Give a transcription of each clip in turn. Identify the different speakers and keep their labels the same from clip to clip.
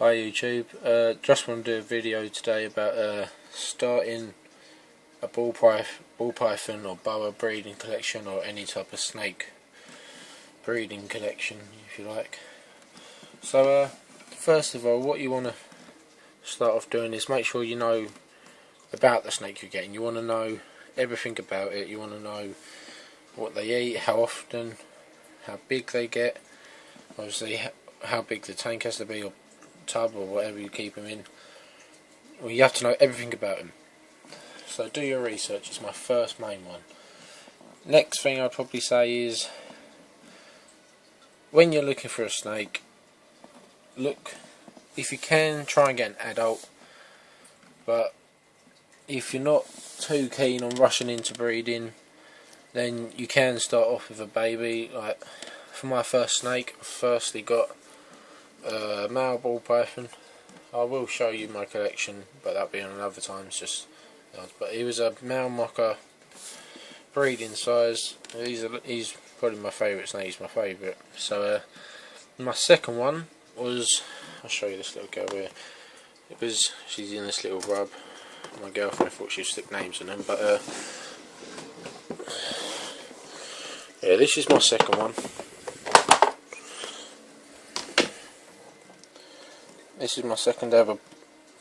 Speaker 1: Hi YouTube, just want to do a video today about starting a ball python or boa breeding collection, or any type of snake breeding collection if you like. So first of all, what you want to start off doing is make sure you know about the snake you're getting. You want to know everything about it. You want to know what they eat, how often, how big they get, obviously how big the tank has to be, or tub, or whatever you keep them in. Well, you have to know everything about them. So do your research. It's my first main one. Next thing I'd probably say is, when you're looking for a snake, look, if you can, try and get an adult, but if you're not too keen on rushing into breeding, then you can start off with a baby. Like for my first snake, I firstly got a male ball python. I will show you my collection, but that'll be on another time. It's just, but he was a male mocha, breeding size. He's probably my favourite snake. He's my favourite. So my second one was, I'll show you this little girl here. She's in this little rub. My girlfriend thought she'd stick names on them, but yeah, this is my second one. This is my second ever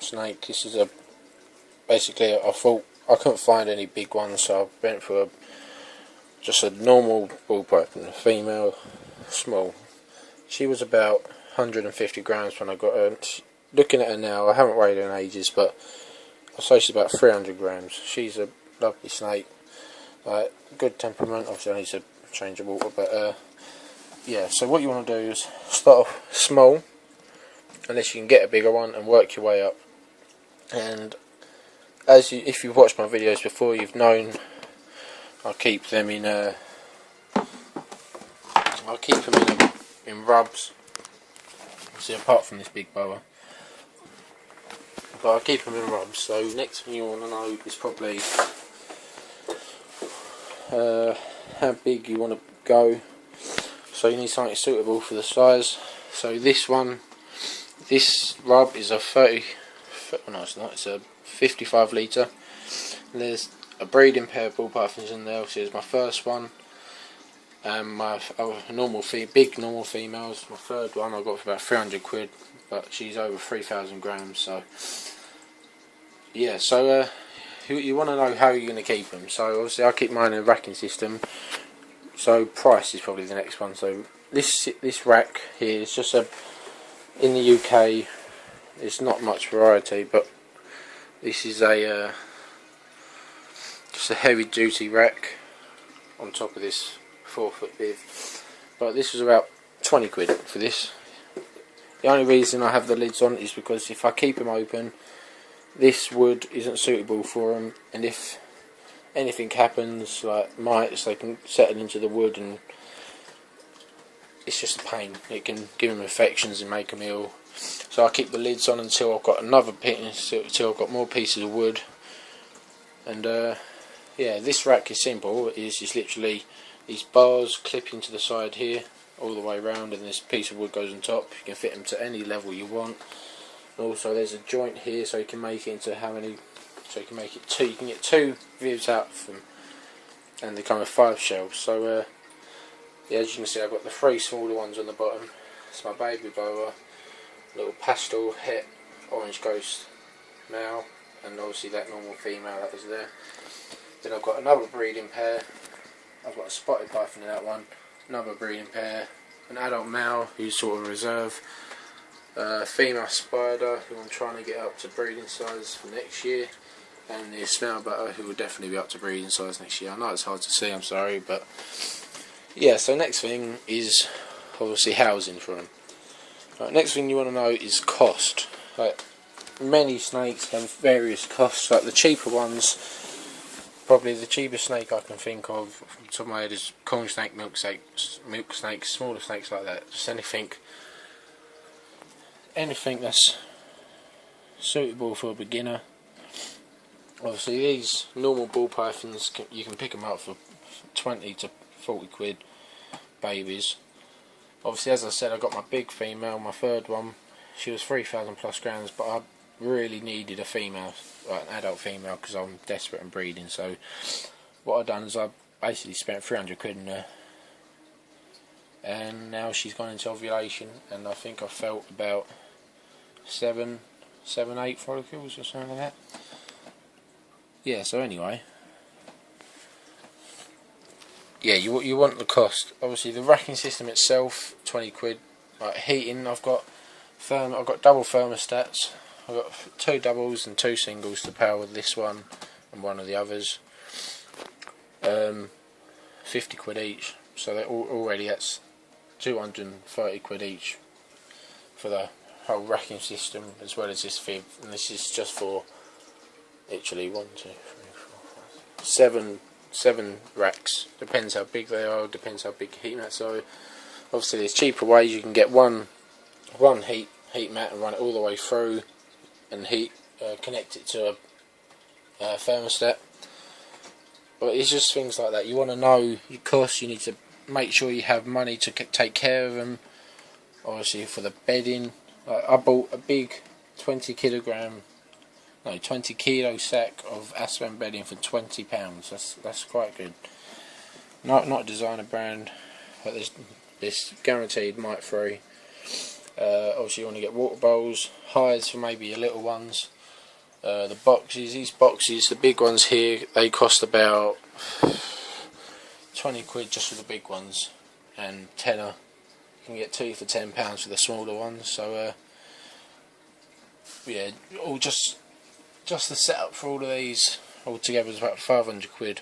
Speaker 1: snake. This is basically, I thought I couldn't find any big ones, so I went for just a normal ball python, a female, small. She was about 150 grams when I got her. Looking at her now, I haven't weighed her in ages, but I'd say she's about 300 grams. She's a lovely snake, like good temperament. Obviously I need to change the water, but yeah, so what you want to do is start off small, unless you can get a bigger one, and work your way up. And if you've watched my videos before, you've known I keep them in rubs. See, apart from this big boa, but I keep them in rubs. So next thing you want to know is probably how big you want to go. So you need something suitable for the size. So this rub is a 30, no it's not, it's a 55 litre. There's a breeding pair of ball pythons in there. Obviously there's my first one, and my big normal females. My third one I got for about 300 quid, but she's over 3,000 grams. So yeah, so you want to know how you're going to keep them. So obviously I keep mine in a racking system, so price is probably the next one. So this rack here is just in the UK, it's not much variety, but this is just a heavy duty rack on top of this 4-foot bib. But this was about 20 quid for this. The only reason I have the lids on is because if I keep them open, this wood isn't suitable for them, and if anything happens, like mites, they can settle into the wood, and it's just a pain. It can give them infections and make them ill. So I keep the lids on until I've got until I've got more pieces of wood. And yeah, this rack is simple. It's just literally these bars clip into the side here, all the way around, and this piece of wood goes on top. You can fit them to any level you want. And also there's a joint here, so you can make it into how many. So you can make it two. You can get 2 ribs out of them, and they come with 5 shelves. So yeah, as you can see, I've got the 3 smaller ones on the bottom. It's my baby boa, little pastel het orange ghost male, and obviously that normal female that was there. Then I've got another breeding pair. I've got a spotted python in that one, another breeding pair, an adult male who's sort of reserve, female spider who I'm trying to get up to breeding size for next year, and the smell butter who will definitely be up to breeding size next year. I know it's hard to see, I'm sorry, but yeah. So next thing is obviously housing for them. Right, next thing you want to know is cost. Like, many snakes have various costs. Like the cheaper ones, probably the cheapest snake I can think of from the top of my head is corn snake, milk snakes, smaller snakes like that. Just anything that's suitable for a beginner. Obviously these normal ball pythons, you can pick them up for 20 to 40 quid, babies. Obviously, as I said, I got my big female, my third one. she was 3,000 plus grams, but I really needed a female, like an adult female, because I'm desperate and breeding. So what I've done is I basically spent 300 quid on her, and now she's gone into ovulation, and I think I felt about 7, 8 follicles or something like that. Yeah, so anyway, yeah, you want the cost. Obviously the racking system itself, 20 quid. Like heating, I've got double thermostats. I've got 2 doubles and 2 singles to power this one and one of the others. 50 quid each, so they're already that's 230 quid each for the whole racking system, as well as this fib. And this is just for literally 1, 2, 3, 4, 5, 7 racks. Depends how big they are, depends how big heat mats are. Obviously there's cheaper ways. You can get one heat mat and run it all the way through and connect it to a thermostat. But it's just things like that. You want to know your costs. You need to make sure you have money to take care of them. Obviously for the bedding, I bought a big 20 kilo sack of Aspen bedding for £20. That's quite good. Not a designer brand, but this guaranteed mite free. Obviously you want to get water bowls, hides for maybe your little ones. The boxes, these boxes, the big ones here, they cost about 20 quid just for the big ones, and tenner. You can get 2 for £10 for the smaller ones. So yeah, all just the setup for all of these altogether is about 500 quid.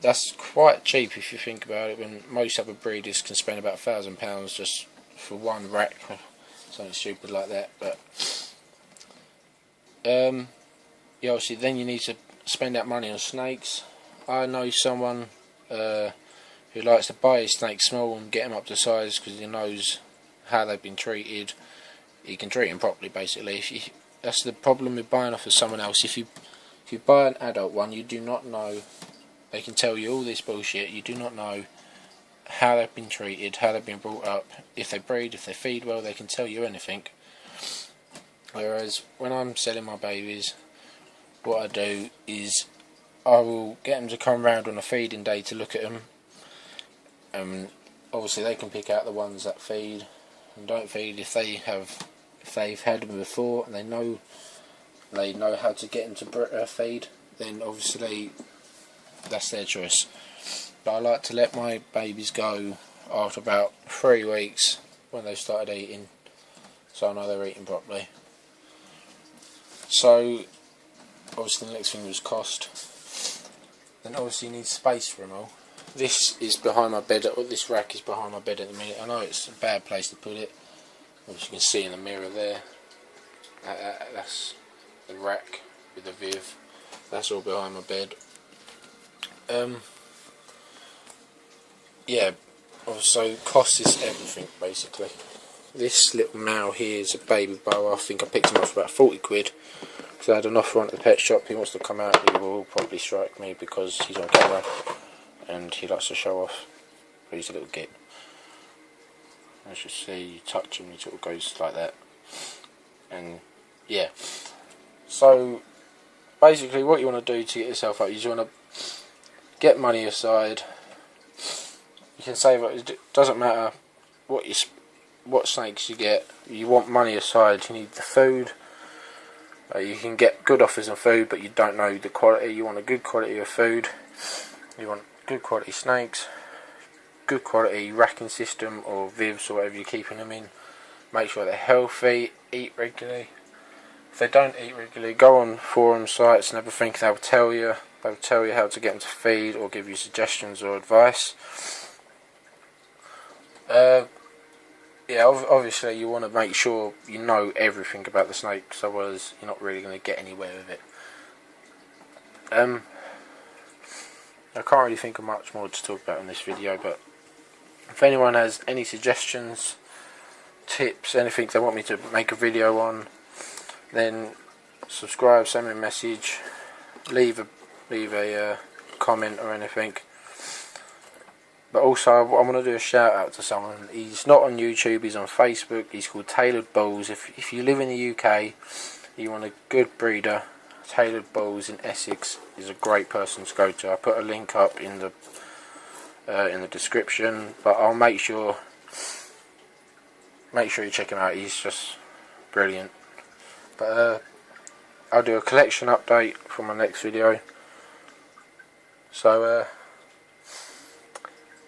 Speaker 1: That's quite cheap if you think about it, when most other breeders can spend about £1,000 just for one rack, something stupid like that. But yeah, obviously then you need to spend that money on snakes. I know someone who likes to buy his snakes small and get them up to size because he knows how they've been treated. He can treat them properly, basically. That's the problem with buying off of someone else. If you buy an adult one, you do not know. They can tell you all this bullshit. You do not know how they've been treated, how they've been brought up, if they breed, if they feed well. They can tell you anything. Whereas when I'm selling my babies, what I do is I will get them to come round on a feeding day to look at them. Obviously they can pick out the ones that feed and don't feed. If they've had them before and they know how to get them to feed, then obviously that's their choice. But I like to let my babies go after about 3 weeks when they've started eating, so I know they're eating properly. So obviously the next thing was cost. Then obviously you need space for them all. This is behind my bed. This rack is behind my bed at the minute. I know it's a bad place to put it, as you can see in the mirror there. That's the rack with the Viv. That's all behind my bed. Yeah, so cost is everything basically. This little male here is a baby boa. I think I picked him up for about 40 quid. So I had an offer on at the pet shop. He wants to come out. He will probably strike me because he's on camera and he likes to show off. But he's a little git. As you see, you touch him, he sort of goes like that. And yeah. So basically what you want to do to get yourself up is you want to get money aside. You can save it. It doesn't matter what snakes you get. You want money aside. You need the food. You can get good offers on food, but you don't know the quality. You want a good quality of food. You want good quality snakes, good quality racking system or Vivs or whatever you're keeping them in. Make sure they're healthy, eat regularly. If they don't eat regularly, go on forum sites and everything. They'll tell you how to get them to feed or give you suggestions or advice. Yeah, obviously you want to make sure you know everything about the snakes, otherwise you're not really going to get anywhere with it. I can't really think of much more to talk about in this video, but if anyone has any suggestions, tips, anything they want me to make a video on, then subscribe, send me a message, leave a comment or anything. But also I want to do a shout out to someone. He's not on YouTube, he's on Facebook. He's called Tailored Bulls. If you live in the UK, you want a good breeder, Tailored Bulls in Essex is a great person to go to. I put a link up in the description, but I'll make sure you check him out. He's just brilliant. But I'll do a collection update for my next video. So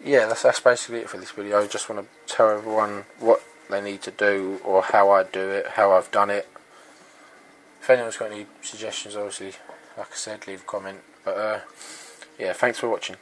Speaker 1: yeah, that's basically it for this video. I just want to tell everyone what they need to do, or how I do it, how I've done it. If anyone's got any suggestions, obviously, like I said, leave a comment. But yeah, thanks for watching.